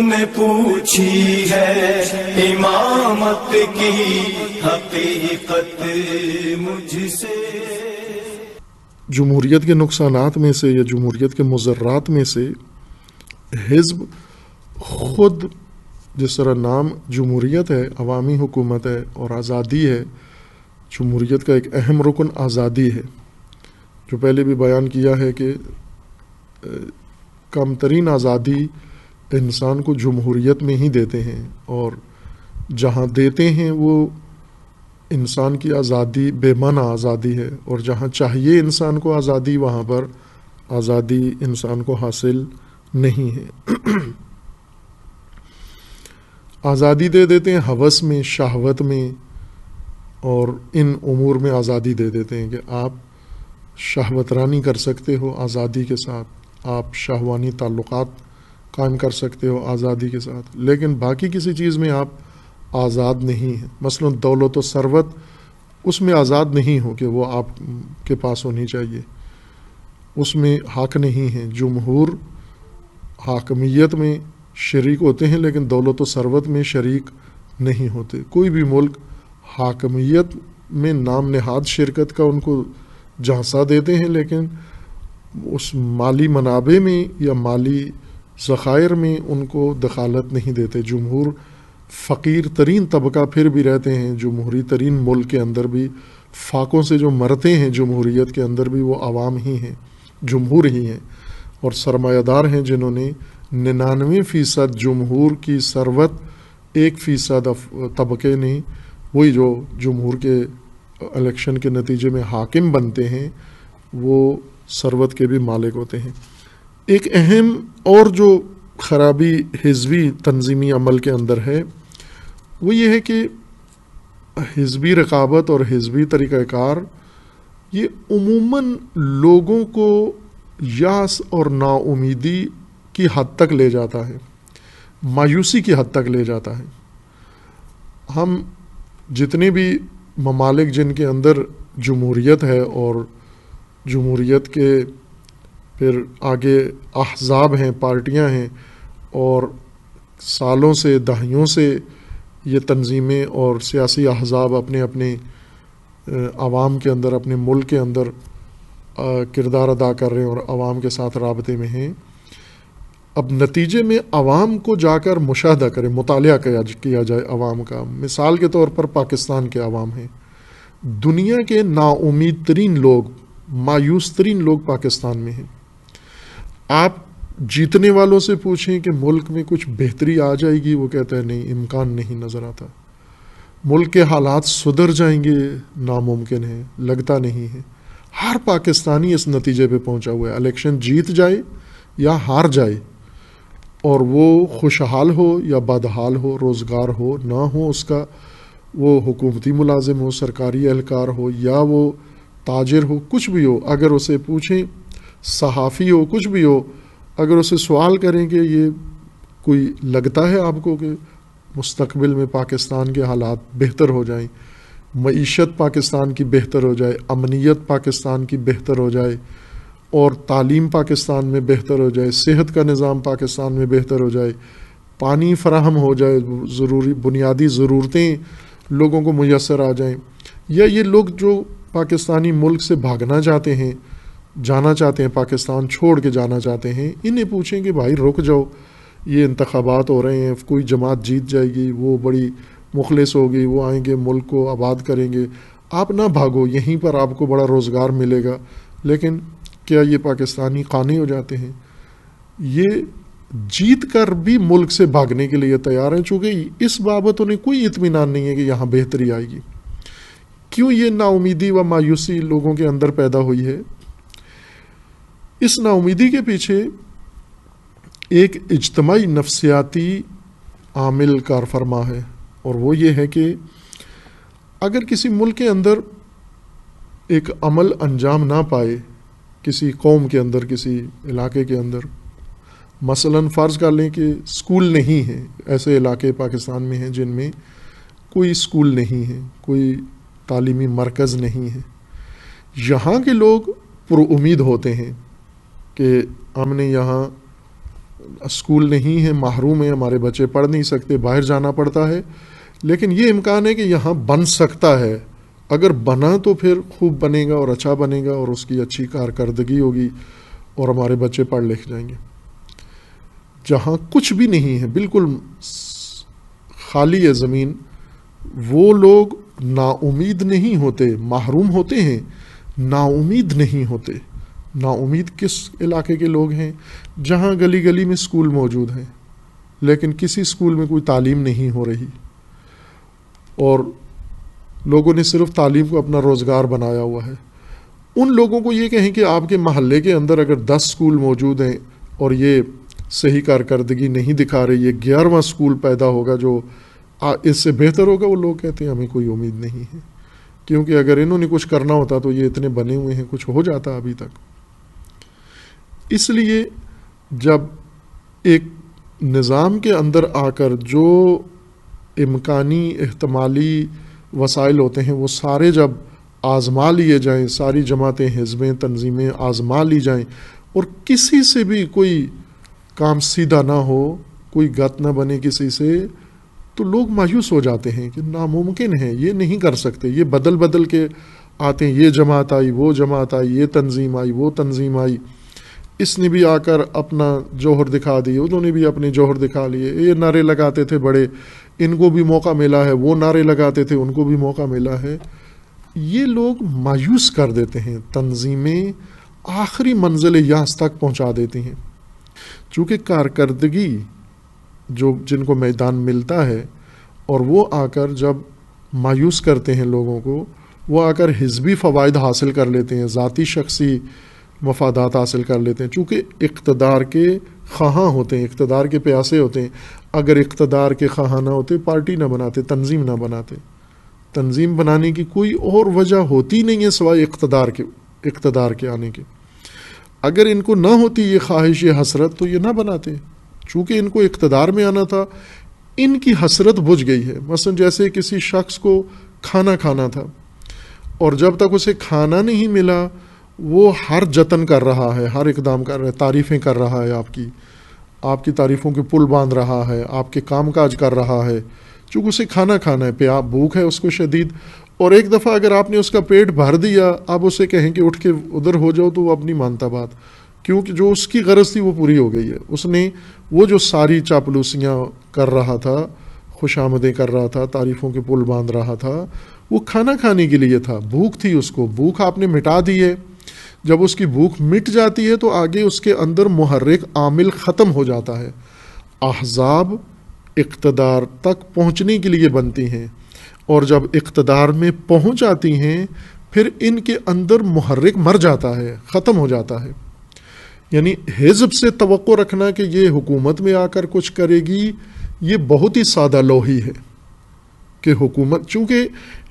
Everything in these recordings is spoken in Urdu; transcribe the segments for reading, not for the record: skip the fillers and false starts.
نے پوچھی ہے امامت کی حقیقت مجھ سے۔ جمہوریت کے نقصانات میں سے یا جمہوریت کے مضرات میں سے حزب خود، جس طرح نام جمہوریت ہے، عوامی حکومت ہے اور آزادی ہے، جمہوریت کا ایک اہم رکن آزادی ہے، جو پہلے بھی بیان کیا ہے کہ کم ترین آزادی انسان کو جمہوریت میں ہی دیتے ہیں، اور جہاں دیتے ہیں وہ انسان کی آزادی بے معنی آزادی ہے، اور جہاں چاہیے انسان کو آزادی وہاں پر آزادی انسان کو حاصل نہیں ہے۔ آزادی دے دیتے ہیں ہوس میں، شہوت میں، اور ان امور میں آزادی دے دیتے ہیں کہ آپ شہوت رانی کر سکتے ہو آزادی کے ساتھ، آپ شہوانی تعلقات قائم کر سکتے ہو آزادی کے ساتھ، لیکن باقی کسی چیز میں آپ آزاد نہیں ہیں۔ مثلا دولت و ثروت، اس میں آزاد نہیں ہو کہ وہ آپ کے پاس ہونی چاہیے، اس میں حق نہیں ہے۔ جمہور حاکمیت میں شریک ہوتے ہیں لیکن دولت و ثروت میں شریک نہیں ہوتے۔ کوئی بھی ملک حاکمیت میں نام نہاد شرکت کا ان کو جھانسا دیتے ہیں، لیکن اس مالی منابع میں یا مالی ذخائر میں ان کو دخالت نہیں دیتے۔ جمہور فقیر ترین طبقہ پھر بھی رہتے ہیں، جمہوری ترین ملک کے اندر بھی فاقوں سے جو مرتے ہیں جمہوریت کے اندر بھی وہ عوام ہی ہیں، جمہور ہی ہیں، اور سرمایہ دار ہیں جنہوں نے 99% جمہور کی ثروت 1% طبقے نے، وہی جو جمہور کے الیکشن کے نتیجے میں حاکم بنتے ہیں، وہ ثروت کے بھی مالک ہوتے ہیں۔ ایک اہم اور جو خرابی حزبی تنظیمی عمل کے اندر ہے وہ یہ ہے کہ حزبی رقابت اور حزبی طریقہ کار یہ عموماً لوگوں کو یاس اور نا امیدی کی حد تک لے جاتا ہے، مایوسی کی حد تک لے جاتا ہے۔ ہم جتنے بھی ممالک جن کے اندر جمہوریت ہے اور جمہوریت کے پھر آگے احزاب ہیں، پارٹیاں ہیں، اور سالوں سے دہائیوں سے یہ تنظیمیں اور سیاسی احزاب اپنے اپنے عوام کے اندر، اپنے ملک کے اندر کردار ادا کر رہے ہیں اور عوام کے ساتھ رابطے میں ہیں۔ اب نتیجے میں عوام کو جا کر مشاہدہ کرے، مطالعہ کیا جائے عوام کا۔ مثال کے طور پر پاکستان کے عوام ہیں، دنیا کے نا امید ترین لوگ، مایوس ترین لوگ پاکستان میں ہیں۔ آپ جیتنے والوں سے پوچھیں کہ ملک میں کچھ بہتری آ جائے گی، وہ کہتا ہے نہیں، امکان نہیں نظر آتا۔ ملک کے حالات سدھر جائیں گے، ناممکن ہے، لگتا نہیں ہے۔ ہر پاکستانی اس نتیجے پہ پہنچا ہوا ہے، الیکشن جیت جائے یا ہار جائے، اور وہ خوشحال ہو یا بدحال ہو، روزگار ہو نہ ہو اس کا، وہ حکومتی ملازم ہو، سرکاری اہلکار ہو، یا وہ تاجر ہو، کچھ بھی ہو، اگر اسے پوچھیں، صحافی ہو، کچھ بھی ہو، اگر اسے سوال کریں کہ یہ کوئی لگتا ہے آپ کو کہ مستقبل میں پاکستان کے حالات بہتر ہو جائیں، معیشت پاکستان کی بہتر ہو جائے، امنیت پاکستان کی بہتر ہو جائے، اور تعلیم پاکستان میں بہتر ہو جائے، صحت کا نظام پاکستان میں بہتر ہو جائے، پانی فراہم ہو جائے، ضروری بنیادی ضرورتیں لوگوں کو میسر آ جائیں، یا یہ لوگ جو پاکستانی ملک سے بھاگنا چاہتے ہیں، جانا چاہتے ہیں، پاکستان چھوڑ کے جانا چاہتے ہیں، انہیں پوچھیں کہ بھائی رک جاؤ، یہ انتخابات ہو رہے ہیں، کوئی جماعت جیت جائے گی، وہ بڑی مخلص ہوگی، وہ آئیں گے، ملک کو آباد کریں گے، آپ نہ بھاگو، یہیں پر آپ کو بڑا روزگار ملے گا۔ لیکن کیا یہ پاکستانی قانع ہو جاتے ہیں؟ یہ جیت کر بھی ملک سے بھاگنے کے لیے تیار ہیں، چونکہ اس بابت انہیں کوئی اطمینان نہیں ہے کہ یہاں بہتری آئے گی۔ کیوں یہ نا امیدی و مایوسی لوگوں کے اندر پیدا ہوئی ہے؟ اس نا امیدی کے پیچھے ایک اجتماعی نفسیاتی عامل کار فرما ہے، اور وہ یہ ہے کہ اگر کسی ملک کے اندر ایک عمل انجام نہ پائے، کسی قوم کے اندر، کسی علاقے کے اندر، مثلاً فرض کر لیں کہ اسکول نہیں ہے، ایسے علاقے پاکستان میں ہیں جن میں کوئی اسکول نہیں ہے، کوئی تعلیمی مرکز نہیں ہے، یہاں کے لوگ پر امید ہوتے ہیں کہ ہم نے یہاں اسکول نہیں ہے، محروم ہیں، ہمارے بچے پڑھ نہیں سکتے، باہر جانا پڑتا ہے، لیکن یہ امکان ہے کہ یہاں بن سکتا ہے. اگر بنا تو پھر خوب بنے گا اور اچھا بنے گا اور اس کی اچھی کارکردگی ہوگی اور ہمارے بچے پڑھ لکھ جائیں گے. جہاں کچھ بھی نہیں ہے، بالکل خالی ہے زمین، وہ لوگ نا امید نہیں ہوتے، محروم ہوتے ہیں، نا امید نہیں ہوتے. نا امید کس علاقے کے لوگ ہیں؟ جہاں گلی گلی میں اسکول موجود ہیں لیکن کسی اسکول میں کوئی تعلیم نہیں ہو رہی اور لوگوں نے صرف تعلیم کو اپنا روزگار بنایا ہوا ہے. ان لوگوں کو یہ کہیں کہ آپ کے محلے کے اندر اگر 10 اسکول موجود ہیں اور یہ صحیح کارکردگی نہیں دکھا رہے، یہ 11واں اسکول پیدا ہوگا جو اس سے بہتر ہوگا، وہ لوگ کہتے ہیں ہمیں کوئی امید نہیں ہے، کیونکہ اگر انہوں نے کچھ کرنا ہوتا تو یہ اتنے بنے ہوئے ہیں، کچھ ہو جاتا ابھی تک. اس لیے جب ایک نظام کے اندر آ کر جو امکانی احتمالی وسائل ہوتے ہیں وہ سارے جب آزما لیے جائیں، ساری جماعتیں، حزبیں، تنظیمیں آزما لی جائیں اور کسی سے بھی کوئی کام سیدھا نہ ہو، کوئی گت نہ بنے کسی سے، تو لوگ مایوس ہو جاتے ہیں کہ ناممکن ہے، یہ نہیں کر سکتے. یہ بدل بدل کے آتے ہیں، یہ جماعت آئی، وہ جماعت آئی، یہ تنظیم آئی، وہ تنظیم آئی، اس نے بھی آ کر اپنا جوہر دکھا دیے، انہوں نے بھی اپنے جوہر دکھا لیے. یہ نعرے لگاتے تھے بڑے، ان کو بھی موقع ملا ہے، وہ نعرے لگاتے تھے، ان کو بھی موقع ملا ہے. یہ لوگ مایوس کر دیتے ہیں، تنظیمیں آخری منزل یاس تک پہنچا دیتی ہیں. چونکہ کارکردگی جن کو میدان ملتا ہے اور وہ آ کر جب مایوس کرتے ہیں لوگوں کو، وہ آ کر حزبی فوائد حاصل کر لیتے ہیں، ذاتی شخصی مفادات حاصل کر لیتے ہیں. چونکہ اقتدار کے خواہاں ہوتے ہیں، اقتدار کے پیاسے ہوتے ہیں. اگر اقتدار کے خواہاں نہ ہوتے، پارٹی نہ بناتے، تنظیم نہ بناتے. تنظیم بنانے کی کوئی اور وجہ ہوتی نہیں ہے سوائے اقتدار کے آنے کے. اگر ان کو نہ ہوتی یہ خواہش، یہ حسرت، تو یہ نہ بناتے. چونکہ ان کو اقتدار میں آنا تھا، ان کی حسرت بجھ گئی ہے. مثلا جیسے کسی شخص کو کھانا کھانا تھا اور جب تک اسے کھانا نہیں ملا وہ ہر جتن کر رہا ہے، ہر اقدام کر رہا ہے، تعریفیں کر رہا ہے، آپ کی تعریفوں کے پل باندھ رہا ہے، آپ کے کام کاج کر رہا ہے، چونکہ اسے کھانا کھانا ہے، بھوک ہے اس کو شدید. اور ایک دفعہ اگر آپ نے اس کا پیٹ بھر دیا، آپ اسے کہیں کہ اٹھ کے ادھر ہو جاؤ، تو وہ اپنی مانتا بات، کیونکہ جو اس کی غرض تھی وہ پوری ہو گئی ہے. اس نے وہ جو ساری چاپلوسیاں کر رہا تھا، خوش آمدیں کر رہا تھا، تعریفوں کے پل باندھ رہا تھا، وہ کھانا کھانے کے لیے تھا، بھوک تھی اس کو، بھوک آپ نے مٹا دی ہے. جب اس کی بھوک مٹ جاتی ہے تو آگے اس کے اندر محرک عامل ختم ہو جاتا ہے. احزاب اقتدار تک پہنچنے کے لیے بنتی ہیں اور جب اقتدار میں پہنچ جاتی ہیں پھر ان کے اندر محرک مر جاتا ہے، ختم ہو جاتا ہے. یعنی حزب سے توقع رکھنا کہ یہ حکومت میں آ کر کچھ کرے گی، یہ بہت ہی سادہ لوحی ہے. کہ حکومت، چونکہ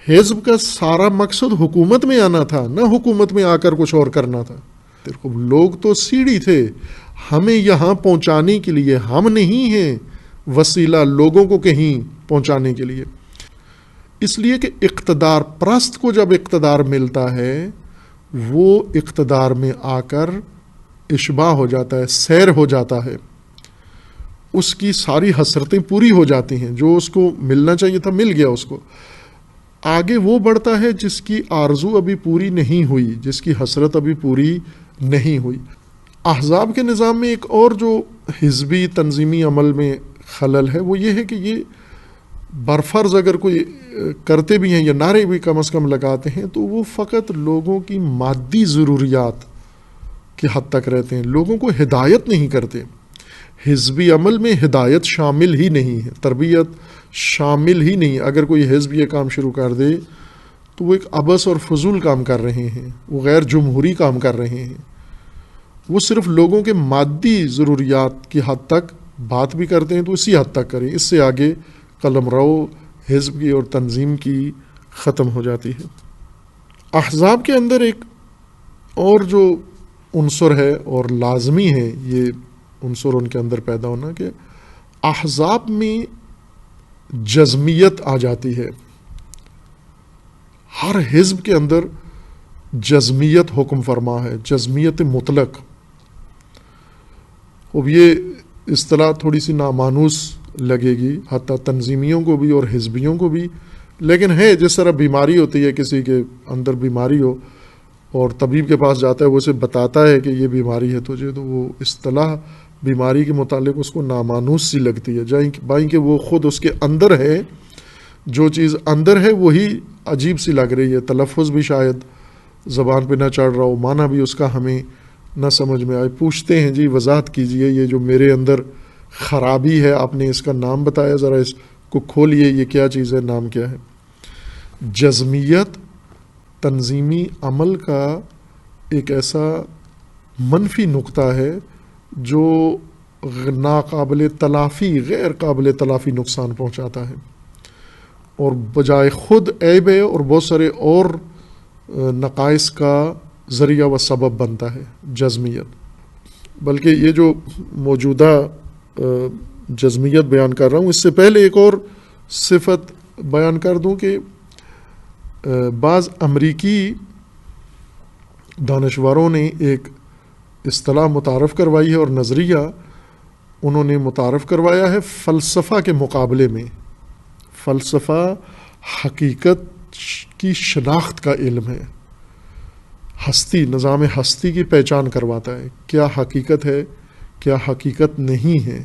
حزب کا سارا مقصد حکومت میں آنا تھا، نہ حکومت میں آ کر کچھ اور کرنا تھا. لوگ تو سیڑھی تھے ہمیں یہاں پہنچانے کے لیے، ہم نہیں ہیں وسیلہ لوگوں کو کہیں پہنچانے کے لیے. اس لیے کہ اقتدار پرست کو جب اقتدار ملتا ہے وہ اقتدار میں آ کر اشباع ہو جاتا ہے، سیر ہو جاتا ہے، اس کی ساری حسرتیں پوری ہو جاتی ہیں، جو اس کو ملنا چاہیے تھا مل گیا اس کو. آگے وہ بڑھتا ہے جس کی آرزو ابھی پوری نہیں ہوئی، جس کی حسرت ابھی پوری نہیں ہوئی. احزاب کے نظام میں ایک اور جو حزبی تنظیمی عمل میں خلل ہے وہ یہ ہے کہ یہ برفرض اگر کوئی کرتے بھی ہیں یا نعرے بھی کم از کم لگاتے ہیں تو وہ فقط لوگوں کی مادی ضروریات کی حد تک رہتے ہیں، لوگوں کو ہدایت نہیں کرتے. حزبی عمل میں ہدایت شامل ہی نہیں ہے، تربیت شامل ہی نہیں. اگر کوئی حزب یہ کام شروع کر دے تو وہ ایک عبث اور فضول کام کر رہے ہیں، وہ غیر جمہوری کام کر رہے ہیں. وہ صرف لوگوں کے مادی ضروریات کی حد تک بات بھی کرتے ہیں تو اسی حد تک کریں، اس سے آگے قلم رو حزب کی اور تنظیم کی ختم ہو جاتی ہے. احزاب کے اندر ایک اور جو عنصر ہے اور لازمی ہے یہ عنصر ان کے اندر پیدا ہونا کہ احزاب میں جزمیت آ جاتی ہے. ہر حزب کے اندر جزمیت حکم فرما ہے، جزمیت مطلق. اب یہ اصطلاح تھوڑی سی نامانوس لگے گی حتیٰ تنظیمیوں کو بھی اور حزبیوں کو بھی، لیکن ہے جس طرح بیماری ہوتی ہے، کسی کے اندر بیماری ہو اور طبیب کے پاس جاتا ہے، وہ اسے بتاتا ہے کہ یہ بیماری ہے تجھے، تو وہ اصطلاح بیماری کے متعلق اس کو نامانوس سی لگتی ہے، بائیں کہ وہ خود اس کے اندر ہے، جو چیز اندر ہے وہی عجیب سی لگ رہی ہے، تلفظ بھی شاید زبان پہ نہ چڑھ رہا ہو، معنی بھی اس کا ہمیں نہ سمجھ میں آئے۔ پوچھتے ہیں جی وضاحت کیجئے، یہ جو میرے اندر خرابی ہے آپ نے اس کا نام بتایا، ذرا اس کو کھولیے، یہ کیا چیز ہے، نام کیا ہے؟ جزمیت تنظیمی عمل کا ایک ایسا منفی نقطہ ہے جو ناقابل تلافی، غیر قابل تلافی نقصان پہنچاتا ہے، اور بجائے خود عیب ہے اور بہت سارے اور نقائص کا ذریعہ و سبب بنتا ہے جزمیت۔ بلکہ یہ جو موجودہ جزمیت بیان کر رہا ہوں، اس سے پہلے ایک اور صفت بیان کر دوں کہ بعض امریکی دانشوروں نے ایک اصطلاح متعارف کروائی ہے اور نظریہ انہوں نے متعارف کروایا ہے فلسفہ کے مقابلے میں۔ فلسفہ حقیقت کی شناخت کا علم ہے، ہستی، نظام ہستی کی پہچان کرواتا ہے، کیا حقیقت ہے کیا حقیقت نہیں ہے،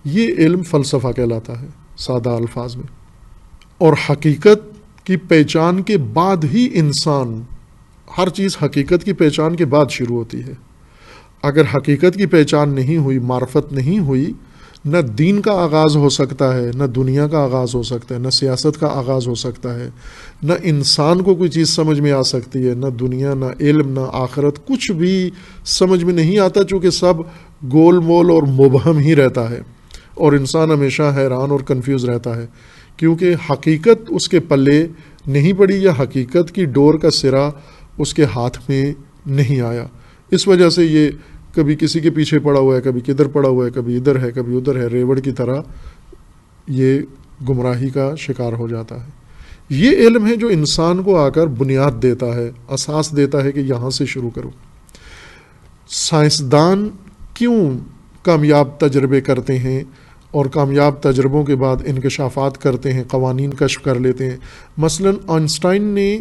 یہ علم فلسفہ کہلاتا ہے سادہ الفاظ میں۔ اور حقیقت کی پہچان کے بعد ہی انسان، ہر چیز حقیقت کی پہچان کے بعد شروع ہوتی ہے۔ اگر حقیقت کی پہچان نہیں ہوئی، معرفت نہیں ہوئی، نہ دین کا آغاز ہو سکتا ہے، نہ دنیا کا آغاز ہو سکتا ہے، نہ سیاست کا آغاز ہو سکتا ہے، نہ انسان کو کوئی چیز سمجھ میں آ سکتی ہے، نہ دنیا، نہ علم، نہ آخرت، کچھ بھی سمجھ میں نہیں آتا، چونکہ سب گول مول اور مبہم ہی رہتا ہے، اور انسان ہمیشہ حیران اور کنفیوز رہتا ہے، کیونکہ حقیقت اس کے پلے نہیں پڑی یا حقیقت کی ڈور کا سرا اس کے ہاتھ میں نہیں آیا۔ اس وجہ سے یہ کبھی کسی کے پیچھے پڑا ہوا ہے، کبھی کدھر پڑا ہوا ہے، کبھی ادھر ہے، کبھی ادھر ہے، ریوڑ کی طرح یہ گمراہی کا شکار ہو جاتا ہے۔ یہ علم ہے جو انسان کو آ کر بنیاد دیتا ہے، اساس دیتا ہے کہ یہاں سے شروع کرو۔ سائنسدان کیوں کامیاب تجربے کرتے ہیں اور کامیاب تجربوں کے بعد انکشافات کرتے ہیں، قوانین کشف کر لیتے ہیں؟ مثلاً آئنسٹائن نے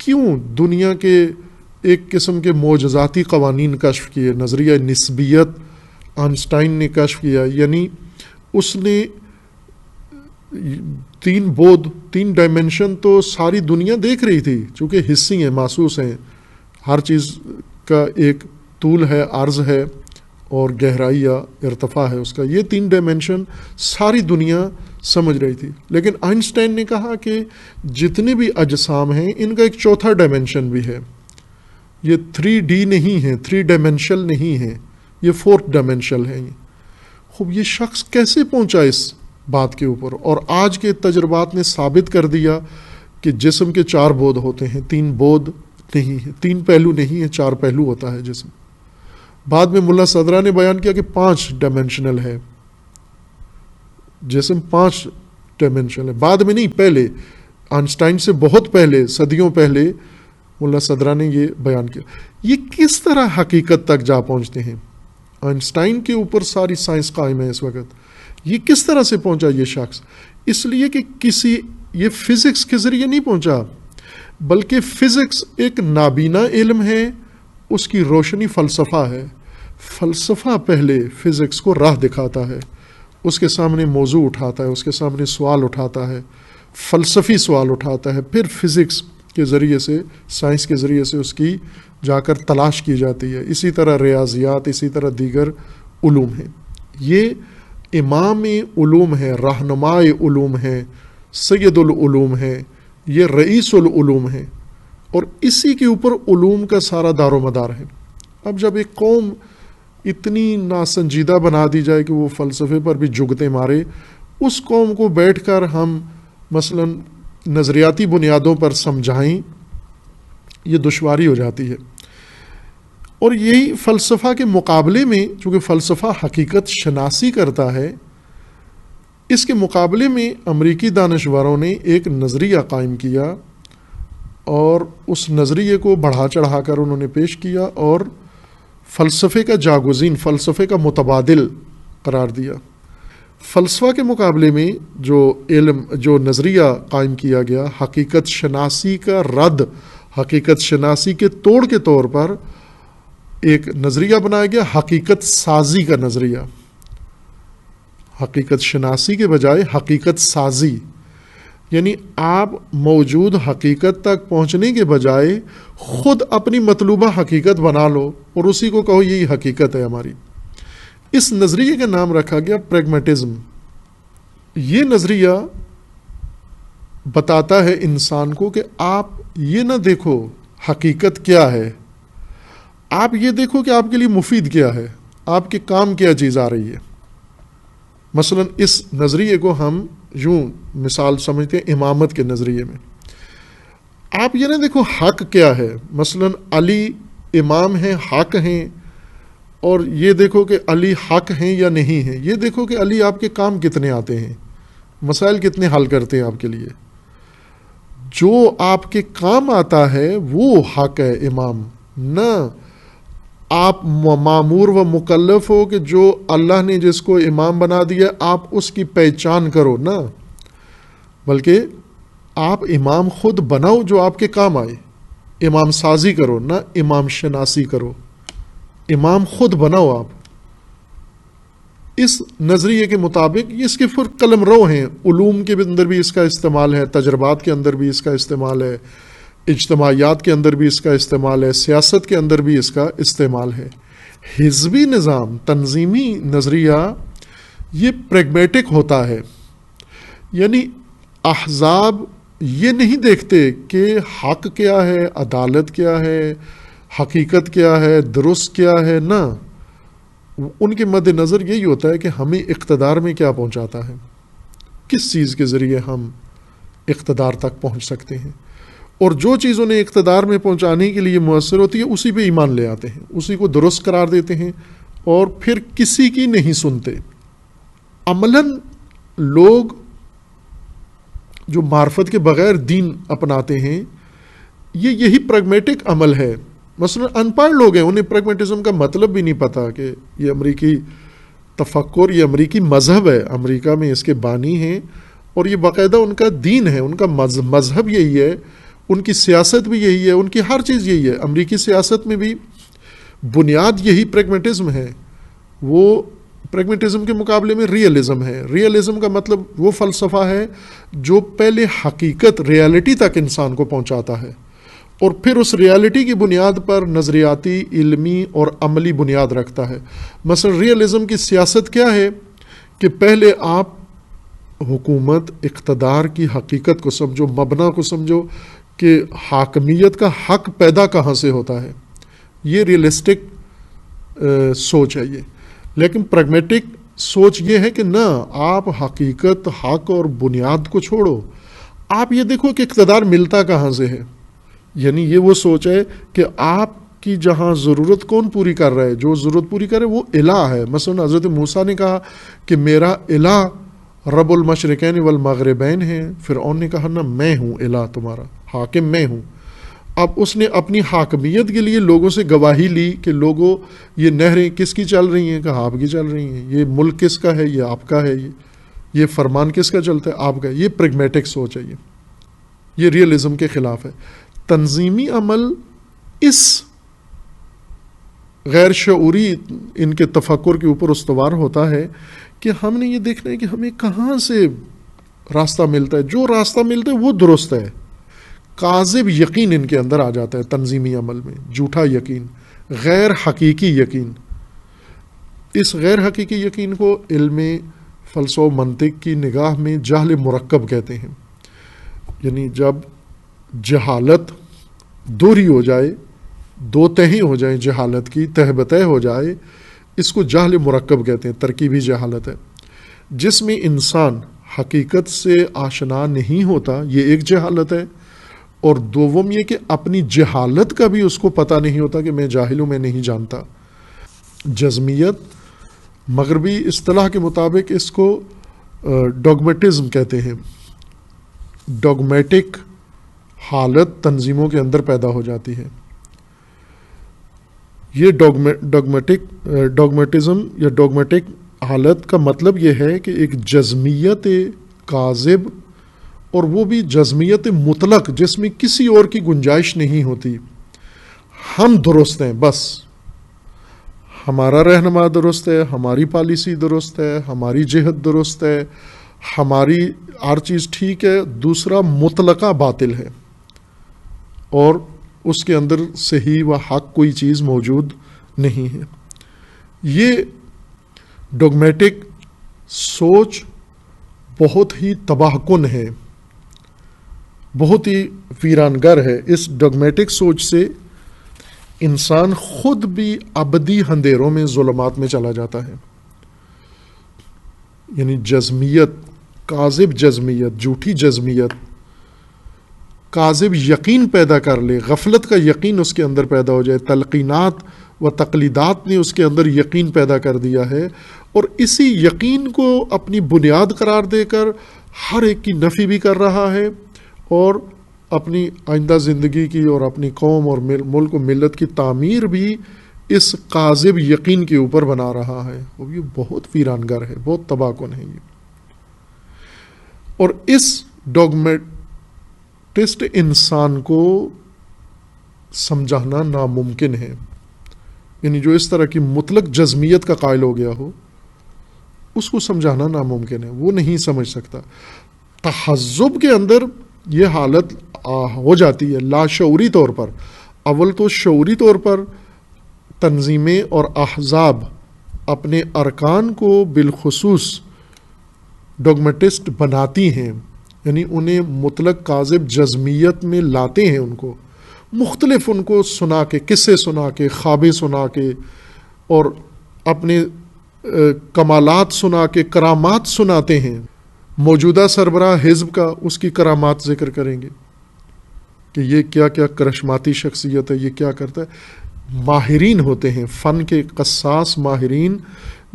کیوں دنیا کے ایک قسم کے معجزاتی قوانین کشف کیے؟ نظریہ نسبیت آئنسٹائن نے کشف کیا، یعنی اس نے تین ڈائمنشن تو ساری دنیا دیکھ رہی تھی، چونکہ حسی ہیں، محسوس ہیں، ہر چیز کا ایک طول ہے، عرض ہے اور گہرائی یا ارتفاع ہے اس کا، یہ 3 ڈائمنشن ساری دنیا سمجھ رہی تھی۔ لیکن آئنسٹائن نے کہا کہ جتنے بھی اجسام ہیں ان کا ایک چوتھا ڈائمنشن بھی ہے، یہ 3D نہیں ہے، 3 ڈائمنشنل نہیں ہے، یہ 4 ڈائمنشنل ہے۔ خوب یہ شخص کیسے پہنچا اس بات کے اوپر؟ اور آج کے تجربات نے ثابت کر دیا کہ جسم کے 4 بود ہوتے ہیں، 3 بود نہیں ہے، 3 پہلو نہیں ہے، 4 پہلو ہوتا ہے جسم۔ بعد میں ملا صدرہ نے بیان کیا کہ 5 ڈائمنشنل ہے جسم، 5 ڈائمنشنل ہے، بعد میں نہیں، پہلے آئنسٹائن سے بہت پہلے، صدیوں پہلے ملا صدرہ نے یہ بیان کیا۔ یہ کس طرح حقیقت تک جا پہنچتے ہیں؟ آئنسٹائن کے اوپر ساری سائنس قائم ہے اس وقت، یہ کس طرح سے پہنچا یہ شخص؟ اس لیے کہ یہ فزکس کے ذریعے نہیں پہنچا، بلکہ فزکس ایک نابینا علم ہے، اس کی روشنی فلسفہ ہے۔ فلسفہ پہلے فزکس کو راہ دکھاتا ہے، اس کے سامنے موضوع اٹھاتا ہے، اس کے سامنے سوال اٹھاتا ہے، فلسفی سوال اٹھاتا ہے، پھر فزکس کے ذریعے سے، سائنس کے ذریعے سے اس کی جا کر تلاش کی جاتی ہے۔ اسی طرح ریاضیات، اسی طرح دیگر علوم ہیں۔ یہ امام علوم ہے، رہنمائے علوم ہے، سید العلوم ہے، یہ رئیس العلوم ہے، اور اسی کے اوپر علوم کا سارا دار و مدار ہے۔ اب جب ایک قوم اتنی ناسنجیدہ بنا دی جائے کہ وہ فلسفے پر بھی جگتے مارے، اس قوم کو بیٹھ کر ہم مثلا نظریاتی بنیادوں پر سمجھائیں، یہ دشواری ہو جاتی ہے۔ اور یہی فلسفہ کے مقابلے میں، چونکہ فلسفہ حقیقت شناسی کرتا ہے، اس کے مقابلے میں امریکی دانشوروں نے ایک نظریہ قائم کیا اور اس نظریے کو بڑھا چڑھا کر انہوں نے پیش کیا، اور فلسفے کا جاگزین، فلسفے کا متبادل قرار دیا۔ فلسفہ کے مقابلے میں جو نظریہ قائم کیا گیا، حقیقت شناسی کا رد، حقیقت شناسی کے توڑ کے طور پر ایک نظریہ بنایا گیا، حقیقت سازی کا نظریہ۔ حقیقت شناسی کے بجائے حقیقت سازی، یعنی آپ موجود حقیقت تک پہنچنے کے بجائے خود اپنی مطلوبہ حقیقت بنا لو اور اسی کو کہو یہی حقیقت ہے ہماری۔ اس نظریے کا نام رکھا گیا پریگمیٹزم۔ یہ نظریہ بتاتا ہے انسان کو کہ آپ یہ نہ دیکھو حقیقت کیا ہے، آپ یہ دیکھو کہ آپ کے لیے مفید کیا ہے، آپ کے کام کیا چیز آ رہی ہے۔ مثلا اس نظریے کو ہم یوں مثال سمجھتے ہیں امامت کے نظریے میں۔ آپ یہ نہ دیکھو حق کیا ہے، مثلا علی امام ہیں، حق ہیں، اور یہ دیکھو کہ علی حق ہیں یا نہیں ہیں، یہ دیکھو کہ علی آپ کے کام کتنے آتے ہیں، مسائل کتنے حل کرتے ہیں آپ کے لیے۔ جو آپ کے کام آتا ہے وہ حق ہے امام، نہ آپ مامور و مکلف ہو کہ جو اللہ نے جس کو امام بنا دیا آپ اس کی پہچان کرو، نہ، بلکہ آپ امام خود بناؤ جو آپ کے کام آئے۔ امام سازی کرو، نہ امام شناسی کرو، امام خود بناؤ آپ۔ اس نظریے کے مطابق اس کے پھر قلم رو ہیں، علوم کے اندر بھی اس کا استعمال ہے، تجربات کے اندر بھی اس کا استعمال ہے، اجتماعیات کے اندر بھی اس کا استعمال ہے، سیاست کے اندر بھی اس کا استعمال ہے۔ حزبی نظام، تنظیمی نظریہ، یہ پریگمیٹک ہوتا ہے، یعنی احزاب یہ نہیں دیکھتے کہ حق کیا ہے، عدالت کیا ہے، حقیقت کیا ہے، درست کیا ہے، نہ، ان کے مد نظر یہی ہوتا ہے کہ ہمیں اقتدار میں کیا پہنچاتا ہے، کس چیز کے ذریعے ہم اقتدار تک پہنچ سکتے ہیں، اور جو چیز انہیں اقتدار میں پہنچانے کے لیے مؤثر ہوتی ہے اسی پہ ایمان لے آتے ہیں، اسی کو درست قرار دیتے ہیں اور پھر کسی کی نہیں سنتے۔ عملاً لوگ جو معرفت کے بغیر دین اپناتے ہیں یہی پریگمیٹک عمل ہے۔ مثلا ان پڑھ لوگ ہیں، انہیں پریگمیٹزم کا مطلب بھی نہیں پتا کہ یہ امریکی تفکر، یہ امریکی مذہب ہے، امریکہ میں اس کے بانی ہیں اور یہ باقاعدہ ان کا دین ہے، ان کا مذہب یہی ہے، ان کی سیاست بھی یہی ہے، ان کی ہر چیز یہی ہے۔ امریکی سیاست میں بھی بنیاد یہی پریگمیٹزم ہے۔ وہ پریگمیٹزم کے مقابلے میں ریئلزم ہے۔ ریئلزم کا مطلب وہ فلسفہ ہے جو پہلے حقیقت، ریالٹی تک انسان کو پہنچاتا ہے اور پھر اس ریالٹی کی بنیاد پر نظریاتی، علمی اور عملی بنیاد رکھتا ہے۔ مثلا ریئلزم کی سیاست کیا ہے کہ پہلے آپ حکومت، اقتدار کی حقیقت کو سمجھو، مبنا کو سمجھو کہ حاکمیت کا حق پیدا کہاں سے ہوتا ہے۔ یہ ریئلسٹک سوچ ہے یہ۔ لیکن پریگمیٹک سوچ یہ ہے کہ نہ، آپ حقیقت، حق اور بنیاد کو چھوڑو، آپ یہ دیکھو کہ اقتدار ملتا کہاں سے ہے۔ یعنی یہ وہ سوچ ہے کہ آپ کی جہاں ضرورت کون پوری کر رہا ہے، جو ضرورت پوری کرے وہ الہ ہے۔ مثلا حضرت موسیٰ نے کہا کہ میرا الہ رب المشرقین والمغربین ہے، فرعون نے کہا نہ، میں ہوں الہ تمہارا، حاکم میں ہوں۔ اب اس نے اپنی حاکمیت کے لیے لوگوں سے گواہی لی کہ لوگوں یہ نہریں کس کی چل رہی ہیں، کہا آپ کی چل رہی ہیں، یہ ملک کس کا ہے، یہ آپ کا ہے، یہ فرمان کس کا چلتا ہے، آپ کا۔ یہ پریگمیٹک سوچ ہے، یہ ریئلزم کے خلاف ہے۔ تنظیمی عمل اس غیر شعوری ان کے تفکر کے اوپر استوار ہوتا ہے کہ ہم نے یہ دیکھنا ہے کہ ہمیں کہاں سے راستہ ملتا ہے، جو راستہ ملتا ہے وہ درست ہے۔ کاذب یقین ان کے اندر آ جاتا ہے تنظیمی عمل میں، جھوٹا یقین، غیر حقیقی یقین۔ اس غیر حقیقی یقین کو علم فلسفہ و منطق کی نگاہ میں جہل مرکب کہتے ہیں۔ یعنی جب جہالت دوہری ہو جائے، دو تہیں ہو جائیں، جہالت کی تہ بتہ ہو جائے، اس کو جہل مرکب کہتے ہیں، ترکیبی جہالت ہے، جس میں انسان حقیقت سے آشنا نہیں ہوتا، یہ ایک جہالت ہے، اور دوم یہ کہ اپنی جہالت کا بھی اس کو پتہ نہیں ہوتا کہ میں جاہل ہوں، میں نہیں جانتا۔ جزمیت مغربی اصطلاح کے مطابق اس کو ڈوگمیٹزم کہتے ہیں۔ ڈوگمیٹک حالت تنظیموں کے اندر پیدا ہو جاتی ہے۔ یہ ڈوگمیٹزم یا ڈوگمیٹک حالت کا مطلب یہ ہے کہ ایک جزمیت کاذب، اور وہ بھی جزمیت مطلق جس میں کسی اور کی گنجائش نہیں ہوتی. ہم درست ہیں، بس ہمارا رہنما درست ہے، ہماری پالیسی درست ہے، ہماری جہت درست ہے، ہماری ہر چیز ٹھیک ہے، دوسرا مطلقہ باطل ہے اور اس کے اندر صحیح و حق کوئی چیز موجود نہیں ہے. یہ ڈوگمیٹک سوچ بہت ہی تباہ کن ہے، بہت ہی ویران گر ہے. اس ڈوگمیٹک سوچ سے انسان خود بھی ابدی اندھیروں میں، ظلمات میں چلا جاتا ہے. یعنی جزمیت، کاذب جزمیت، جھوٹی جزمیت، کاذب یقین پیدا کر لے، غفلت کا یقین اس کے اندر پیدا ہو جائے، تلقینات و تقلیدات نے اس کے اندر یقین پیدا کر دیا ہے، اور اسی یقین کو اپنی بنیاد قرار دے کر ہر ایک کی نفی بھی کر رہا ہے، اور اپنی آئندہ زندگی کی اور اپنی قوم اور ملک و ملت کی تعمیر بھی اس کاذب یقین کے اوپر بنا رہا ہے. وہ یہ بہت ویران گر ہے، بہت تباہ کن ہے یہ. اور اس ڈوگمیٹسٹ انسان کو سمجھانا ناممکن ہے. یعنی جو اس طرح کی مطلق جزمیت کا قائل ہو گیا ہو، اس کو سمجھانا ناممکن ہے، وہ نہیں سمجھ سکتا. تحزب کے اندر یہ حالت ہو جاتی ہے لاشعوری طور پر. اول تو شعوری طور پر تنظیمیں اور احزاب اپنے ارکان کو بالخصوص ڈوگمیٹسٹ بناتی ہیں، یعنی انہیں مطلق کاذب جزمیت میں لاتے ہیں، ان کو مختلف ان کو سنا کے، قصے سنا کے، خوابیں سنا کے، اور اپنے کمالات سنا کے، کرامات سناتے ہیں. موجودہ سربراہ حزب کا اس کی کرامات ذکر کریں گے کہ یہ کیا کیا کرشماتی شخصیت ہے، یہ کیا کرتا ہے. ماہرین ہوتے ہیں، فن کے قصاص ماہرین،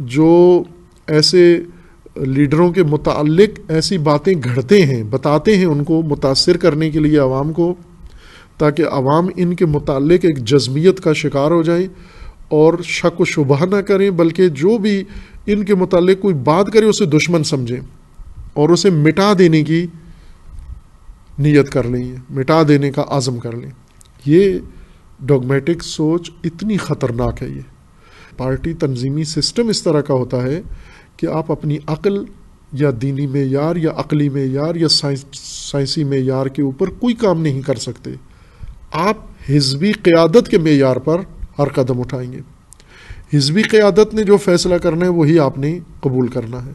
جو ایسے لیڈروں کے متعلق ایسی باتیں گھڑتے ہیں، بتاتے ہیں ان کو متاثر کرنے کے لیے عوام کو، تاکہ عوام ان کے متعلق ایک جزمیت کا شکار ہو جائیں اور شک و شبہ نہ کریں، بلکہ جو بھی ان کے متعلق کوئی بات کرے اسے دشمن سمجھیں اور اسے مٹا دینے کی نیت کر لیں، مٹا دینے کا عزم کر لیں. یہ ڈوگمیٹک سوچ اتنی خطرناک ہے. یہ پارٹی تنظیمی سسٹم اس طرح کا ہوتا ہے کہ آپ اپنی عقل یا دینی معیار یا عقلی معیار یا سائنسی معیار کے اوپر کوئی کام نہیں کر سکتے. آپ حزبی قیادت کے معیار پر ہر قدم اٹھائیں گے. حزبی قیادت نے جو فیصلہ کرنا ہے وہی آپ نے قبول کرنا ہے.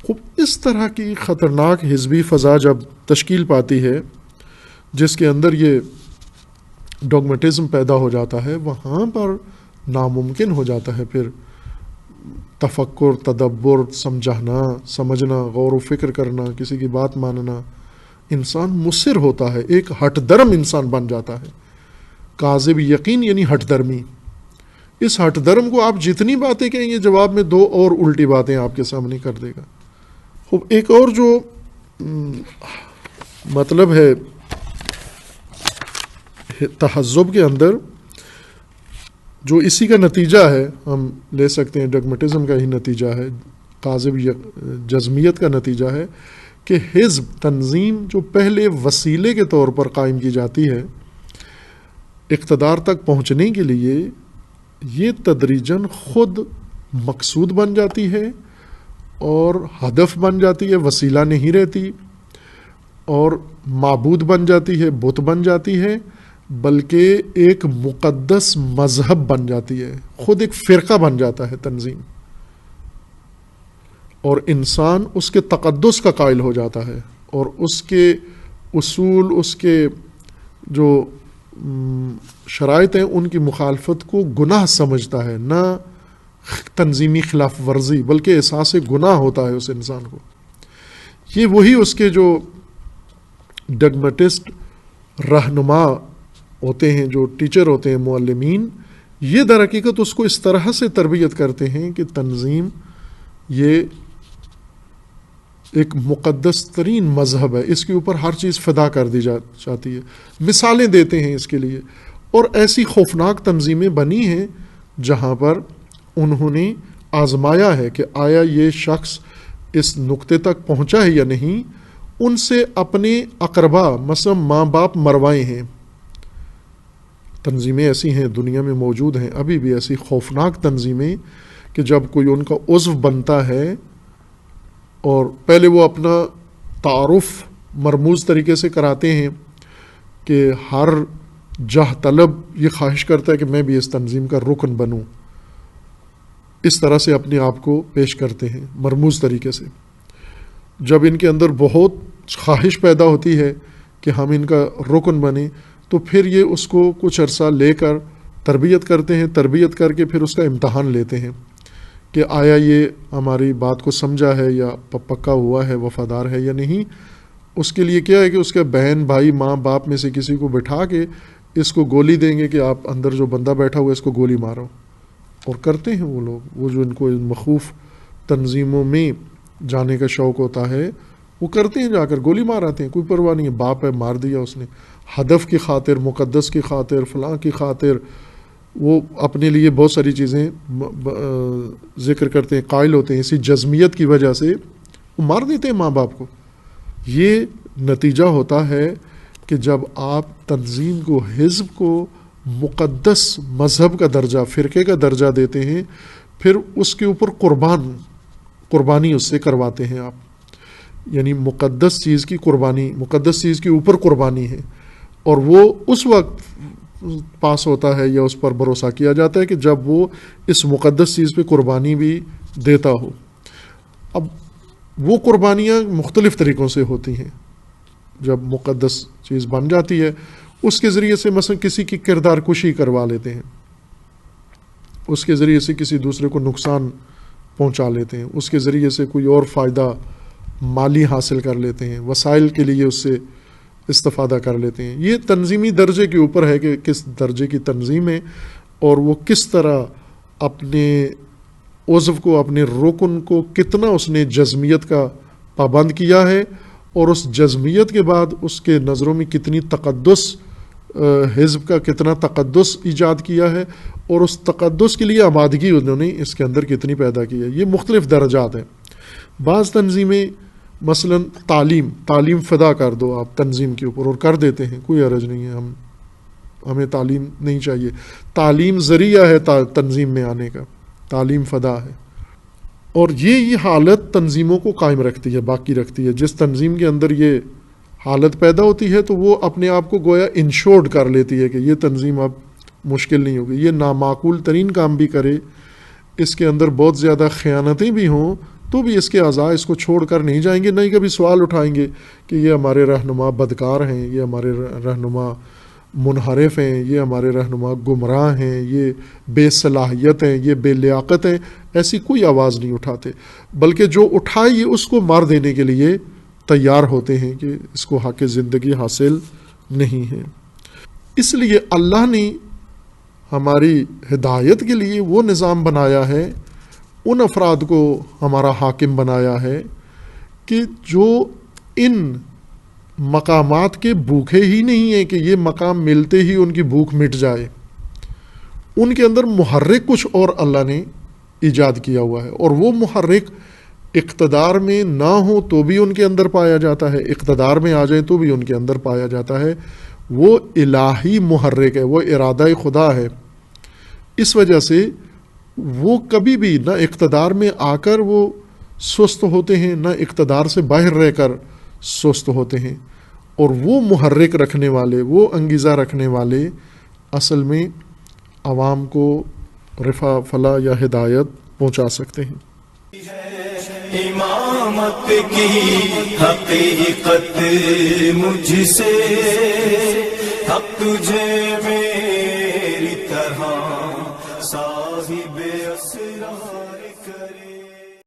خوب اس طرح کی خطرناک حزبی فضا جب تشکیل پاتی ہے جس کے اندر یہ ڈوگمیٹزم پیدا ہو جاتا ہے، وہاں پر ناممکن ہو جاتا ہے پھر تفکر، تدبر، سمجھنا، غور و فکر کرنا، کسی کی بات ماننا. انسان مصر ہوتا ہے، ایک ہٹ درم انسان بن جاتا ہے. کاذب یقین یعنی ہٹ درمی. اس ہٹ درم کو آپ جتنی باتیں کہیں گے جواب میں دو اور الٹی باتیں آپ کے سامنے کر دے گا. خوب ایک اور جو مطلب ہے تحزب کے اندر، جو اسی کا نتیجہ ہے، ہم لے سکتے ہیں ڈوگمیٹزم کا ہی نتیجہ ہے، کاذب جزمیت کا نتیجہ ہے کہ حزب، تنظیم جو پہلے وسیلے کے طور پر قائم کی جاتی ہے اقتدار تک پہنچنے کے لیے، یہ تدریجاً خود مقصود بن جاتی ہے اور ہدف بن جاتی ہے، وسیلہ نہیں رہتی، اور معبود بن جاتی ہے، بت بن جاتی ہے، بلکہ ایک مقدس مذہب بن جاتی ہے، خود ایک فرقہ بن جاتا ہے تنظیم، اور انسان اس کے تقدس کا قائل ہو جاتا ہے، اور اس کے اصول، اس کے جو شرائط ہیں ان کی مخالفت کو گناہ سمجھتا ہے، نہ تنظیمی خلاف ورزی، بلکہ احساس گناہ ہوتا ہے اس انسان کو. یہ وہی اس کے جو ڈوگمیٹسٹ رہنما ہوتے ہیں، جو ٹیچر ہوتے ہیں، معلمین، یہ در حقیقت اس کو اس طرح سے تربیت کرتے ہیں کہ تنظیم یہ ایک مقدس ترین مذہب ہے، اس کے اوپر ہر چیز فدا کر دی جاتی ہے. مثالیں دیتے ہیں اس کے لیے، اور ایسی خوفناک تنظیمیں بنی ہیں جہاں پر انہوں نے آزمایا ہے کہ آیا یہ شخص اس نقطے تک پہنچا ہے یا نہیں، ان سے اپنے اقربا مثلا ماں باپ مروائے ہیں۔ تنظیمیں ایسی ہیں دنیا میں موجود ہیں ابھی بھی، ایسی خوفناک تنظیمیں کہ جب کوئی ان کا عضو بنتا ہے اور پہلے وہ اپنا تعارف مرموز طریقے سے کراتے ہیں کہ ہر جاہ طلب یہ خواہش کرتا ہے کہ میں بھی اس تنظیم کا رکن بنوں، اس طرح سے اپنے آپ کو پیش کرتے ہیں مرموز طریقے سے۔ جب ان کے اندر بہت خواہش پیدا ہوتی ہے کہ ہم ان کا رکن بنیں، تو پھر یہ اس کو کچھ عرصہ لے کر تربیت کرتے ہیں، تربیت کر کے پھر اس کا امتحان لیتے ہیں کہ آیا یہ ہماری بات کو سمجھا ہے یا پکا ہوا ہے، وفادار ہے یا نہیں۔ اس کے لیے کیا ہے کہ اس کے بہن بھائی ماں باپ میں سے کسی کو بٹھا کے اس کو گولی دیں گے کہ آپ اندر جو بندہ بیٹھا ہوا ہے اس کو گولی مارو، اور کرتے ہیں وہ لوگ، وہ جو ان کو مخوف تنظیموں میں جانے کا شوق ہوتا ہے وہ کرتے ہیں، جا کر گولی مار آتے ہیں، کوئی پرواہ نہیں ہے، باپ ہے مار دیا اس نے، ہدف کی خاطر، مقدس کی خاطر، فلاں کی خاطر، وہ اپنے لیے بہت ساری چیزیں ذکر کرتے ہیں، قائل ہوتے ہیں، اسی جزمیت کی وجہ سے وہ مار دیتے ہیں ماں باپ کو۔ یہ نتیجہ ہوتا ہے کہ جب آپ تنظیم کو، حزب کو مقدس مذہب کا درجہ، فرقے کا درجہ دیتے ہیں، پھر اس کے اوپر قربانی اس سے کرواتے ہیں آپ، یعنی مقدس چیز کی قربانی، مقدس چیز کے اوپر قربانی ہے، اور وہ اس وقت پاس ہوتا ہے یا اس پر بھروسہ کیا جاتا ہے کہ جب وہ اس مقدس چیز پہ قربانی بھی دیتا ہو۔ اب وہ قربانیاں مختلف طریقوں سے ہوتی ہیں۔ جب مقدس چیز بن جاتی ہے اس کے ذریعے سے مثلا کسی کی کردار کشی کروا لیتے ہیں، اس کے ذریعے سے کسی دوسرے کو نقصان پہنچا لیتے ہیں، اس کے ذریعے سے کوئی اور فائدہ مالی حاصل کر لیتے ہیں، وسائل کے لیے اس سے استفادہ کر لیتے ہیں۔ یہ تنظیمی درجے کے اوپر ہے کہ کس درجے کی تنظیم ہے اور وہ کس طرح اپنے عضو کو، اپنے رکن کو کتنا اس نے جزمیت کا پابند کیا ہے، اور اس جزمیت کے بعد اس کے نظروں میں کتنی تقدس، حزب کا کتنا تقدس ایجاد کیا ہے، اور اس تقدس کے لیے آمادگی انہوں نے اس کے اندر کتنی پیدا کی ہے۔ یہ مختلف درجات ہیں۔ بعض تنظیمیں مثلا تعلیم فدا کر دو آپ تنظیم کے اوپر، اور کر دیتے ہیں، کوئی حرج نہیں ہے، ہمیں تعلیم نہیں چاہیے، تعلیم ذریعہ ہے تنظیم میں آنے کا، تعلیم فدا ہے۔ اور یہ حالت تنظیموں کو قائم رکھتی ہے، باقی رکھتی ہے۔ جس تنظیم کے اندر یہ حالت پیدا ہوتی ہے تو وہ اپنے آپ کو گویا انشورڈ کر لیتی ہے کہ یہ تنظیم اب مشکل نہیں ہوگی، یہ نامعقول ترین کام بھی کرے، اس کے اندر بہت زیادہ خیانتیں بھی ہوں، تو بھی اس کے اعضاء اس کو چھوڑ کر نہیں جائیں گے، نہیں کبھی سوال اٹھائیں گے کہ یہ ہمارے رہنما بدکار ہیں، یہ ہمارے رہنما منحرف ہیں، یہ ہمارے رہنما گمراہ ہیں، یہ بے صلاحیت ہیں، یہ بے لیاقت ہیں، ایسی کوئی آواز نہیں اٹھاتے، بلکہ جو اٹھائے یہ اس کو مار دینے کے لیے تیار ہوتے ہیں کہ اس کو حق زندگی حاصل نہیں ہے۔ اس لیے اللہ نے ہماری ہدایت کے لیے وہ نظام بنایا ہے، ان افراد کو ہمارا حاکم بنایا ہے کہ جو ان مقامات کے بھوکے ہی نہیں ہیں کہ یہ مقام ملتے ہی ان کی بھوک مٹ جائے، ان کے اندر محرک کچھ اور اللہ نے ایجاد کیا ہوا ہے، اور وہ محرک اقتدار میں نہ ہو تو بھی ان کے اندر پایا جاتا ہے، اقتدار میں آ جائیں تو بھی ان کے اندر پایا جاتا ہے۔ وہ الہی محرک ہے، وہ ارادہ خدا ہے۔ اس وجہ سے وہ کبھی بھی نہ اقتدار میں آ کر وہ سست ہوتے ہیں، نہ اقتدار سے باہر رہ کر سست ہوتے ہیں، اور وہ محرک رکھنے والے، وہ انگیزہ رکھنے والے اصل میں عوام کو رفع فلاح یا ہدایت پہنچا سکتے ہیں۔ امامت کی حقیقت مجھ سے، حق تجھے میری طرح صاحب اسرار